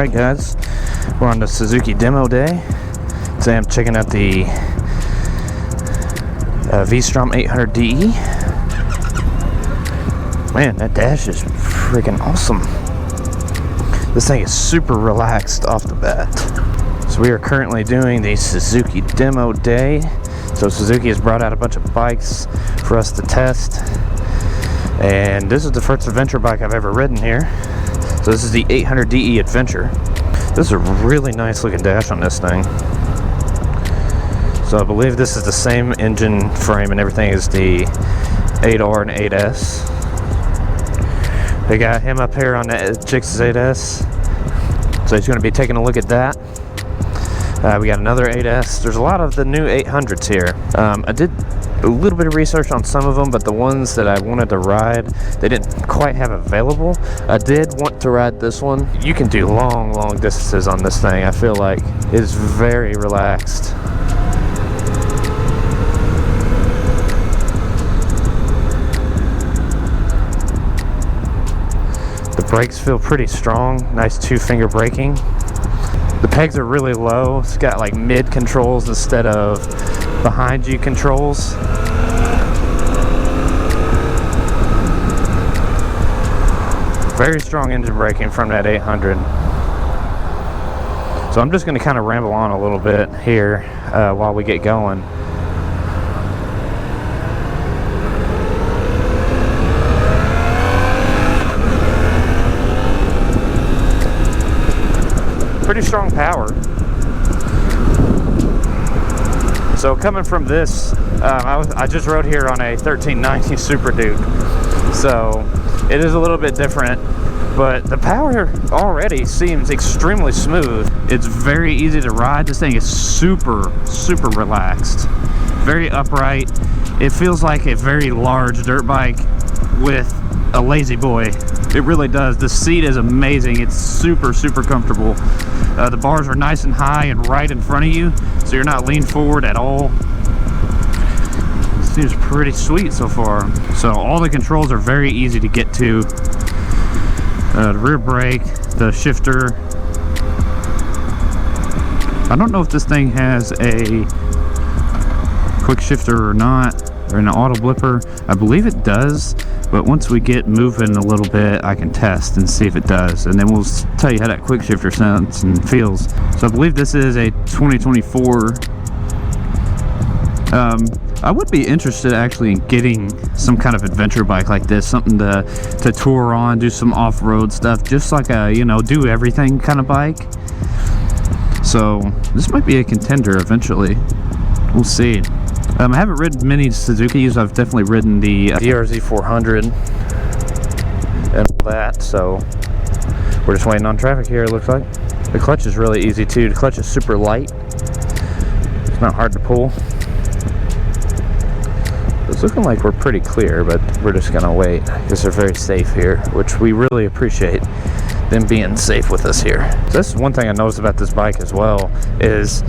Alright guys, we're on the Suzuki demo day. Today I'm checking out the V Strom 800DE. Man, that dash is freaking awesome. This thing is super relaxed off the bat. So we are currently doing the Suzuki demo day. So Suzuki has brought out a bunch of bikes for us to test. And this is the first adventure bike I've ever ridden here. So this is the 800DE Adventure. This is a really nice looking dash on this thing. So I believe this is the same engine frame and everything as the 8R and 8S. They got him up here on the Jix's 8S. So he's going to be taking a look at that. We got another 8S. There's a lot of the new 800s here. I did a little bit of research on some of them, but the ones that I wanted to ride, they didn't quite have available. I did want to ride this one. You can do long distances on this thing. I feel like it's very relaxed. The brakes feel pretty strong. Nice 2-finger braking. The pegs are really low. It's got like mid controls instead of behind you controls. Very strong engine braking from that 800. So I'm just going to kind of ramble on a little bit here while we get going. Pretty strong power. So coming from this, I just rode here on a 1390 Super Duke, so it is a little bit different, but the power already seems extremely smooth. It's very easy to ride. This thing is super relaxed, very upright. It feels like a very large dirt bike with a lazy boy. It really does. The seat is amazing. It's super comfortable. The bars are nice and high and right in front of you, so you're not leaned forward at all. Seems pretty sweet so far. So all the controls are very easy to get to. The rear brake, the shifter. I don't know if this thing has a quick shifter or not, or an auto blipper. I believe it does, but once we get moving a little bit, I can test and see if it does, and then we'll tell you how that quick shifter sounds and feels. So I believe this is a 2024. I would be interested actually in getting some kind of adventure bike like this, something to tour on, do some off-road stuff, just like a, you know, do everything kind of bike. So this might be a contender eventually. We'll see. I haven't ridden many Suzukis. I've definitely ridden the DRZ 400 and all that, so we're just waiting on traffic here, it looks like. The clutch is really easy too. The clutch is super light. It's not hard to pull. It's looking like we're pretty clear, but we're just gonna wait because they're very safe here, which we really appreciate them being safe with us here. So this is one thing I noticed about this bike as well, is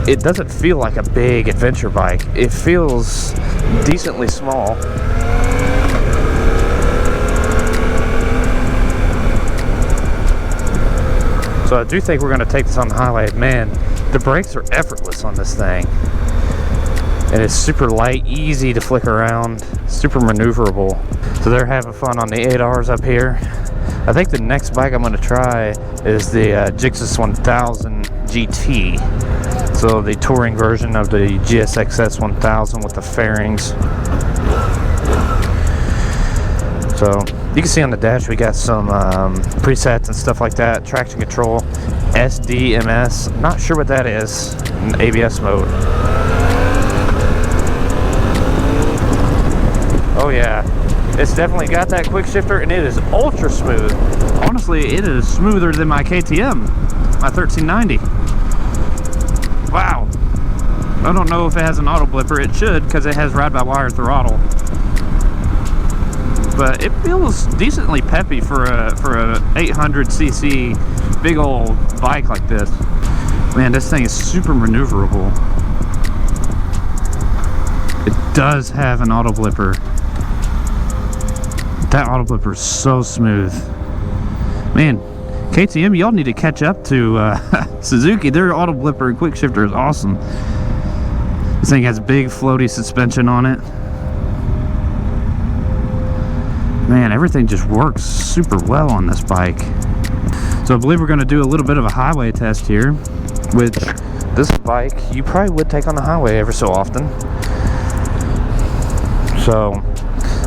it doesn't feel like a big adventure bike. It feels decently small. So I do think we're gonna take this on the highway. Man, the brakes are effortless on this thing. And it's super light, easy to flick around, super maneuverable. So they're having fun on the 8Rs up here. I think the next bike I'm going to try is the Jix's 1000 GT. So the touring version of the GSXS 1000 with the fairings. So you can see on the dash we got some presets and stuff like that. Traction control, SDMS, not sure what that is, in ABS mode. Oh yeah, it's definitely got that quick shifter, and it is ultra smooth. Honestly, it is smoother than my KTM, my 1390. Wow. I don't know if it has an auto blipper. It should, because it has ride-by-wire throttle. But it feels decently peppy for a 800cc big old bike like this. Man, this thing is super maneuverable. It does have an auto blipper. That auto blipper is so smooth. Man, KTM, y'all need to catch up to Suzuki. Their auto blipper and quick shifter is awesome. This thing has big floaty suspension on it. Man, everything just works super well on this bike. So I believe we're going to do a little bit of a highway test here, which this bike you probably would take on the highway every so often. So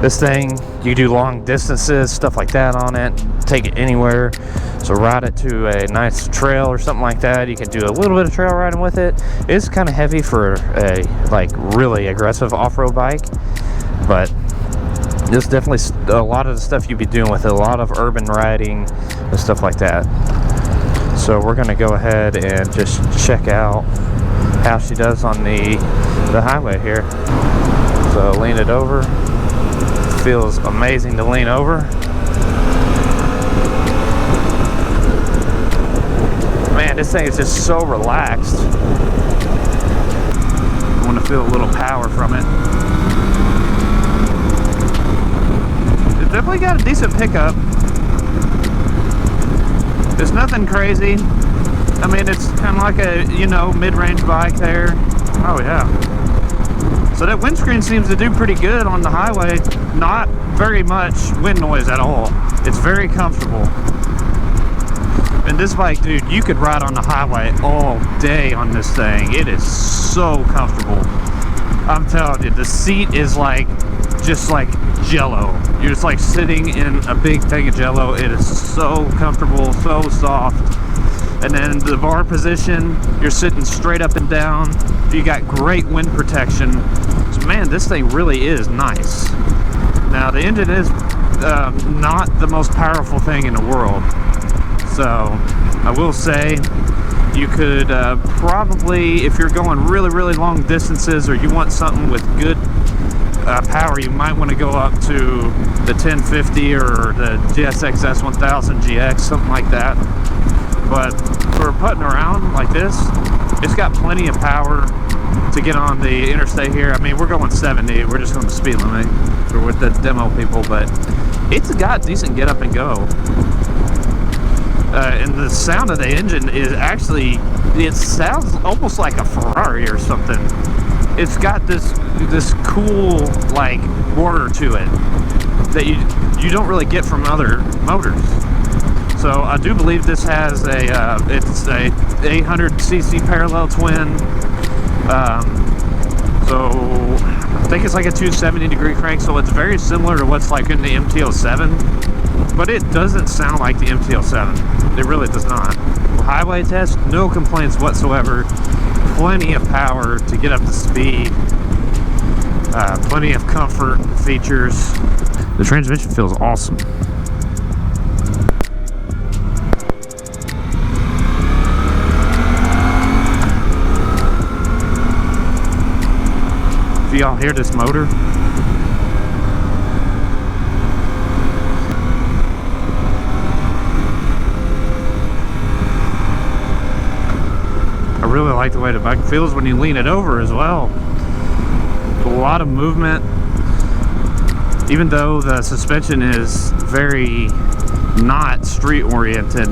this thing, you do long distances, stuff like that on it, take it anywhere. So ride it to a nice trail or something like that. You can do a little bit of trail riding with it. It's kind of heavy for a like really aggressive off-road bike, but it's definitely a lot of the stuff you'd be doing with it, a lot of urban riding and stuff like that. So we're going to go ahead and just check out how she does on the highway here. So lean it over. Feels amazing to lean over. Man, this thing is just so relaxed. I want to feel a little power from it. It's definitely got a decent pickup. It's nothing crazy. I mean, it's kind of like a, you know, mid-range bike there. Oh yeah. So that windscreen seems to do pretty good on the highway. Not very much wind noise at all. It's very comfortable. And this bike, dude, you could ride on the highway all day on this thing. It is so comfortable. I'm telling you, the seat is like, just like Jello. You're just like sitting in a big thing of Jello. It is so comfortable, so soft. And then the bar position, you're sitting straight up and down. You got great wind protection. So man, this thing really is nice. Now the engine is not the most powerful thing in the world. So I will say you could probably, if you're going really, really long distances or you want something with good power, you might want to go up to the 1050 or the GSX S1000 GX, something like that. But for putting around like this, it's got plenty of power to get on the interstate here. I mean, we're going 70, we're just going the speed limit for with the demo people, but it's got decent get up and go. And the sound of the engine is actually, it sounds almost like a Ferrari or something. It's got this cool like order to it that you don't really get from other motors. So I do believe this has it's a 800cc parallel twin. So I think it's like a 270-degree crank, so it's very similar to what's like in the MT-07, but it doesn't sound like the MT-07. It really does not. Highway test, no complaints whatsoever. Plenty of power to get up to speed. Plenty of comfort features. The transmission feels awesome. Do y'all hear this motor? I really like the way the bike feels when you lean it over as well. A lot of movement. Even though the suspension is very not street oriented,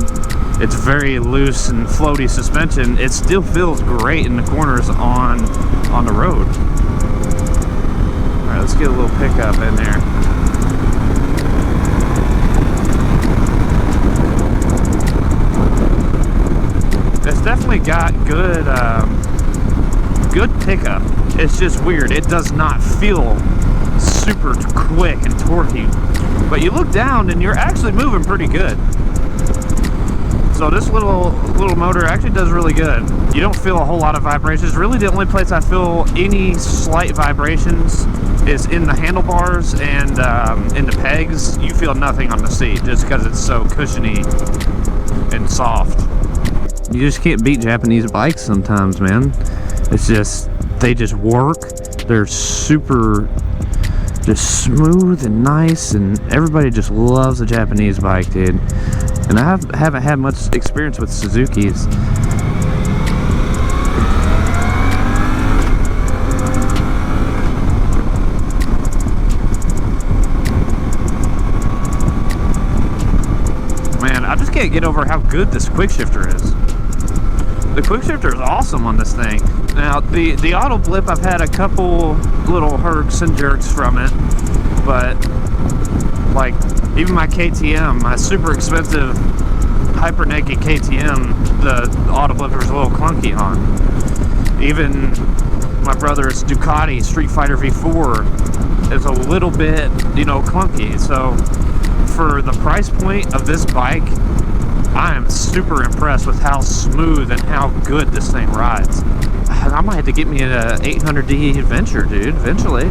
it's very loose and floaty suspension, it still feels great in the corners on the road. Alright, let's get a little pickup in there. It's definitely got good good pickup. It's just weird. It does not feel super quick and torquey. But you look down and you're actually moving pretty good. So this little motor actually does really good. You don't feel a whole lot of vibrations. Really the only place I feel any slight vibrations is in the handlebars and in the pegs. You feel nothing on the seat just because it's so cushiony and soft. You just can't beat Japanese bikes sometimes, man. It's just, they just work. They're super just smooth and nice, and everybody just loves a Japanese bike, dude. And I haven't had much experience with Suzuki's. Man, I just can't get over how good this quick shifter is. The quick shifter is awesome on this thing. Now, the auto blip, I've had a couple little herks and jerks from it, but like even my KTM, my super expensive hyper naked KTM, the auto blipper is a little clunky on. Even my brother's Ducati Street Fighter V4 is a little bit, you know, clunky. So for the price point of this bike, I am super impressed with how smooth and how good this thing rides. I might have to get me an 800D adventure, dude, eventually.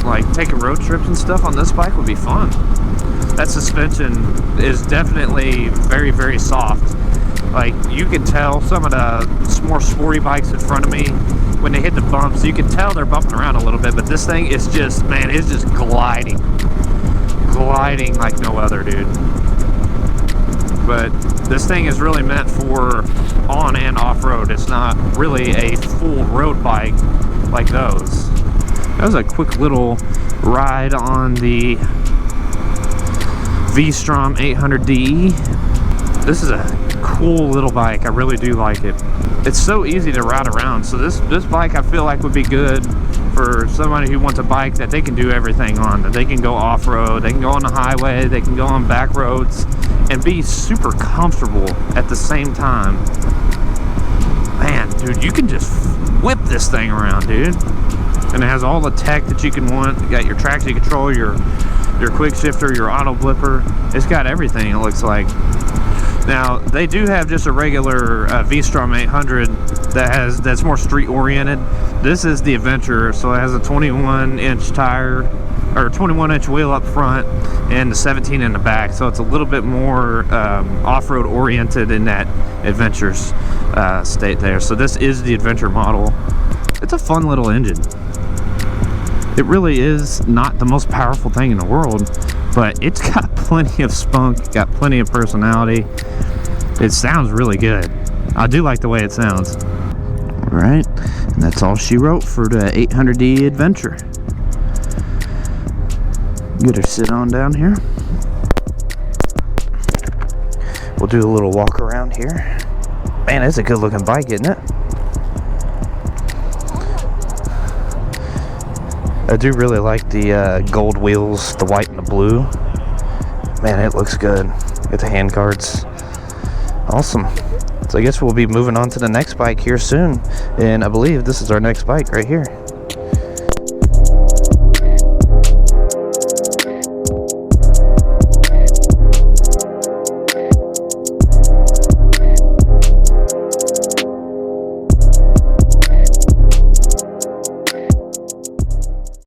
Like, taking road trips and stuff on this bike would be fun. That suspension is definitely very, very soft. Like, you can tell some of the more sporty bikes in front of me, when they hit the bumps, you can tell they're bumping around a little bit, but this thing is just, man, it's just gliding. Gliding like no other, dude. But this thing is really meant for on and off-road. It's not really a full road bike like those. That was a quick little ride on the V Strom 800D. This is a cool little bike. I really do like it. It's so easy to ride around. So this bike I feel like would be good for somebody who wants a bike that they can do everything on. That they can go off-road, they can go on the highway, they can go on back roads, and be super comfortable at the same time. Man, dude, you can just whip this thing around, dude. And it has all the tech that you can want. You got your traction control, your quick shifter, your auto blipper. It's got everything, it looks like. Now, they do have just a regular V Strom 800 that's more street oriented. This is the Adventure, so it has a 21-inch tire, or 21-inch wheel up front, and the 17 in the back. So it's a little bit more off-road oriented in that Adventure's state there. So this is the Adventure model. It's a fun little engine. It really is not the most powerful thing in the world, but it's got plenty of spunk, got plenty of personality. It sounds really good. I do like the way it sounds. All right, and that's all she wrote for the 800D Adventure. Get her sit on down here. We'll do a little walk around here. Man, it's a good looking bike, isn't it? I do really like the gold wheels, the white and the blue. Man, it looks good. Get the hand guards. Awesome. So I guess we'll be moving on to the next bike here soon. And I believe this is our next bike right here.